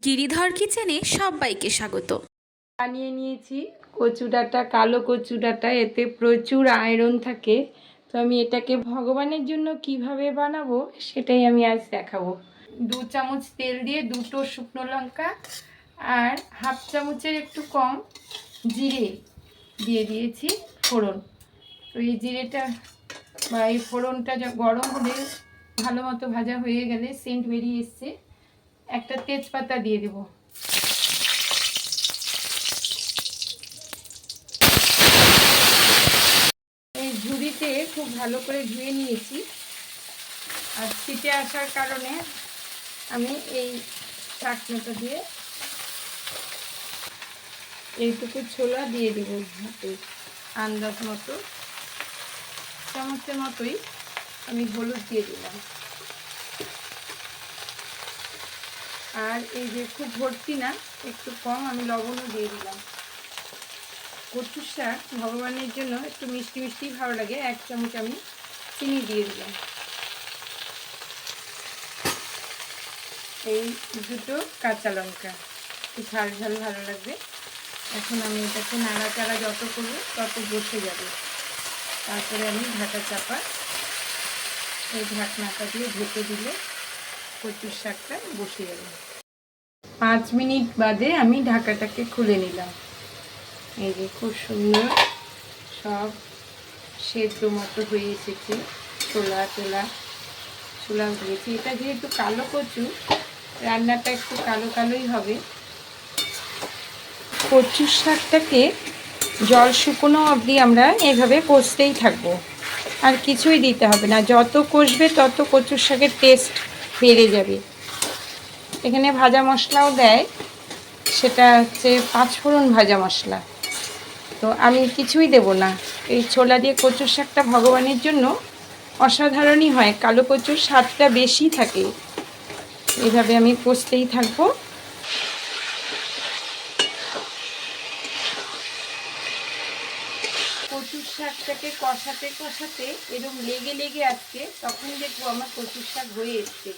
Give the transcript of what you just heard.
গিরিধর কিচেনে সবাইকে স্বাগত। বানিয়ে নিয়েছি কচু ডাঁটা, কালো কচু ডাঁটা, এতে প্রচুর আয়রন থাকে। তো আমি এটাকে ভগবানের জন্য কিভাবে বানাবো সেটাই আমি আজ দেখাবো। 2 চামচ তেল দিয়ে 2টো শুকনো লঙ্কা আর হাফ চামচের একটু কম জিরে দিয়ে দিয়েছি ফোড়ন। তো এই জিরেটা বা এই ফোড়নটা গরম হলে ভালো মতো ভাজা হয়ে গেলে সেন্ট বেরিয়ে এসছে, একটা তেজপাতা দিয়ে দেবো। এই ঝুড়িতে খুব ভালো করে ধুয়ে নিয়েছি, আর ছিটে আসার কারণে আমি এই চাকনিটা দিয়ে এইটুকু ছোলা দিয়ে দেব। আন্দাজ মতো চামচের মতোই আমি হলুদ দিয়ে দিলাম। আর এই যে খুব ভর্তি না, একটু কম আমি লবণও দিয়ে দিলাম। কচুর শাক ভগবানের জন্য একটু মিষ্টি মিষ্টি ভালো লাগে, 1 চামচ আমি চিনি দিয়ে দিলাম। এই 2টো কাঁচা লঙ্কা, একটু ঝাল ঝাল ভালো লাগবে। এখন আমি এটাকে নাড়াচাড়া যত করবো তত বসে যাবে। তারপরে আমি ঢাকা চাপা এই ঢাকনাটা দিয়ে ঢেকে দিলে কচুর শাকটা বসে যাবে। 5 মিনিট বাদে আমি ঢাকাটাকে খুলে নিলাম। এই যে খুব সুন্দর সব সেদ্ধ মতো হয়ে এসেছে, ছোলা হয়েছে। এটা যেহেতু কালো কচু, রান্নাটা একটু কালো কালোই হবে। কচুর শাকটাকে জল শুকনো অবধি আমরা এভাবে কষতেই থাকবো, আর কিছুই দিতে হবে না। যত কষবে তত কচুর শাকের টেস্ট বেড়ে যাবে। এখানে ভাজা মশলাও দেয়, সেটা হচ্ছে 5 ফোড়ন ভাজা মশলা। তো আমি কিছুই দেব না। এই ছোলা দিয়ে কচুর শাকটা ভগবানের জন্য অসাধারণই হয়, কালো কচুর স্বাদটা বেশি থাকে। এইভাবে আমি কষতেই থাকবো। কচুর শাকটাকে কষাতে কষাতে এরকম লেগে লেগে আসছে, তখন দেখবো আমার কচুর শাক হয়ে এসছে।